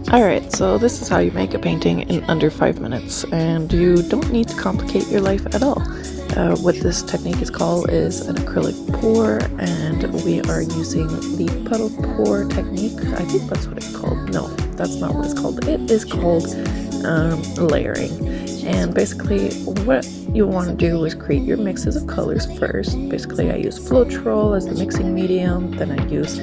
Alright, so this is how you make a painting in under 5 minutes, and you don't need to complicate your life at all. What this technique is called is an acrylic pour, and we are using the puddle pour technique. I think that's what it's called. No, that's not what it's called. It is called layering. And basically what you want to do is create your mixes of colors first. Basically I use Floetrol as the mixing medium, then I use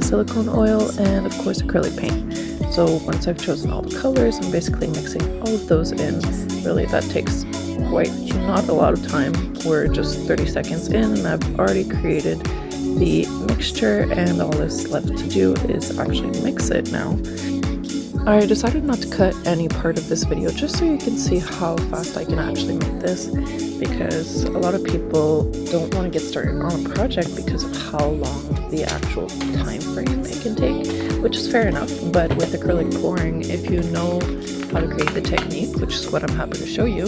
silicone oil, and of course acrylic paint. So once I've chosen all the colors, I'm basically mixing all of those in. Really, that takes quite not a lot of time. We're just 30 seconds in and I've already created the mixture, and all that's left to do is actually mix it now. I decided not to cut any part of this video just so you can see how fast I can actually make this, because a lot of people don't want to get started on a project because of how long the actual time frame it can take, which is fair enough. But with acrylic pouring, if you know how to create the technique, which is what I'm happy to show you,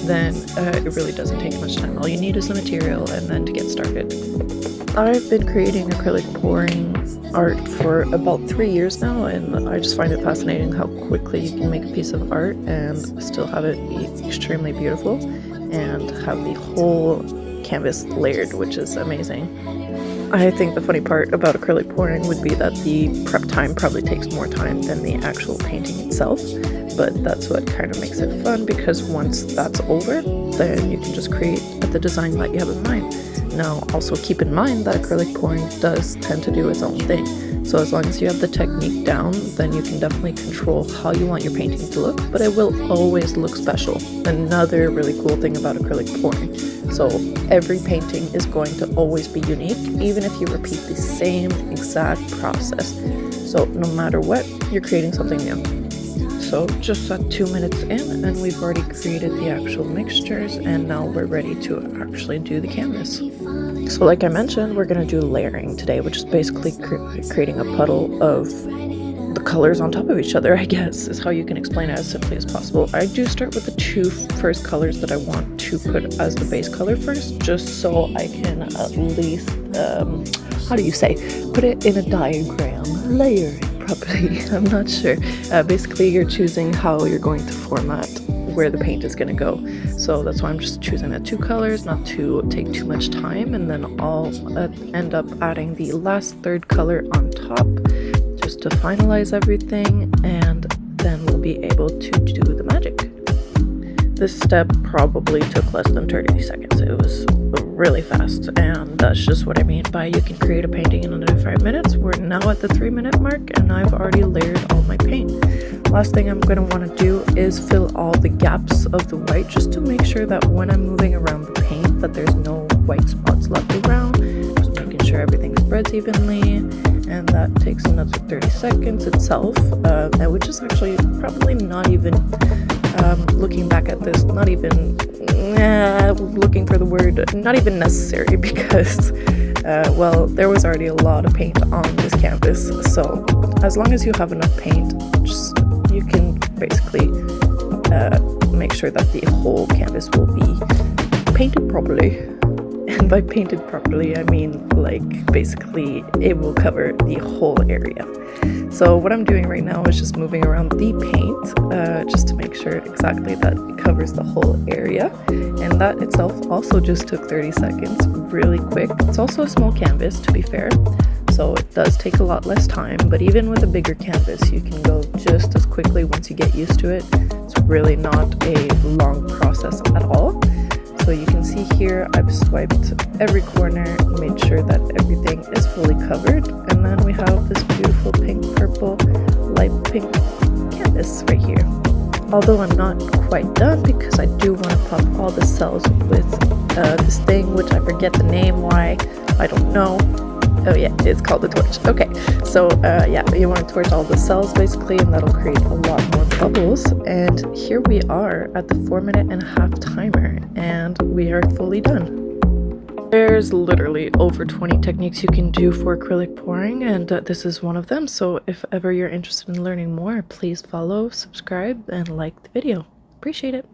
then it really doesn't take much time. All you need is the material and then to get started. I've been creating acrylic pouring art for about 3 years now, and I just find it fascinating how quickly you can make a piece of art and still have it be extremely beautiful and have the whole canvas layered, which is amazing. I think the funny part about acrylic pouring would be that the prep time probably takes more time than the actual painting itself, but that's what kind of makes it fun, because once that's over, then you can just create the design that you have in mind. Now, also keep in mind that acrylic pouring does tend to do its own thing. So as long as you have the technique down, then you can definitely control how you want your painting to look, but it will always look special. Another really cool thing about acrylic pouring. So every painting is going to always be unique, even if you repeat the same exact process. So no matter what, you're creating something new. So just at 2 minutes in, and we've already created the actual mixtures, and now we're ready to actually do the canvas. So like I mentioned, we're going to do layering today, which is basically creating a puddle of the colors on top of each other, I guess, is how you can explain it as simply as possible. I do start with the two first colors that I want to put as the base color first, just so I can at least, how do you say, put it in a diagram, layer it properly. I'm not sure. Basically, you're choosing how you're going to format where the paint is going to go. So that's why I'm just choosing the two colors, not to take too much time, and then I'll end up adding the last third color on top just to finalize everything, and then we'll be able to do the magic. This step probably took less than 30 seconds. It was really fast, and that's just what I mean by you can create a painting in under 5 minutes. We're now at the 3-minute mark, and I've already layered all my paint. Last thing I'm going to want to do is fill all the gaps of the white, just to make sure that when I'm moving around the paint that there's no white spots left around. Just making sure everything spreads evenly, and that takes another 30 seconds itself, which is actually probably not even, looking back at this, not even, looking for the word, not even necessary, because, well, there was already a lot of paint on this canvas. So as long as you have enough paint, you can basically make sure that the whole canvas will be painted properly. And by painted properly, I mean, like, basically it will cover the whole area. So what I'm doing right now is just moving around the paint, just to make sure exactly that it covers the whole area. And that itself also just took 30 seconds, really quick. It's also a small canvas, to be fair, so it does take a lot less time, but even with a bigger canvas, you can go just as quickly once you get used to it. It's really not a long process at all. So you can see here, I've swiped every corner, made sure that everything is fully covered, and then we have this beautiful pink, purple, light pink canvas right here. Although I'm not quite done, because I do want to pop all the cells with this thing, which I forget the name, why, I don't know. Oh yeah, it's called the torch. Okay, so yeah, you want to torch all the cells basically, and that'll create a lot more bubbles. And here we are at the 4.5-minute timer, and we are fully done. There's literally over 20 techniques you can do for acrylic pouring, and this is one of them. So if ever you're interested in learning more, please follow, subscribe, and like the video. Appreciate it.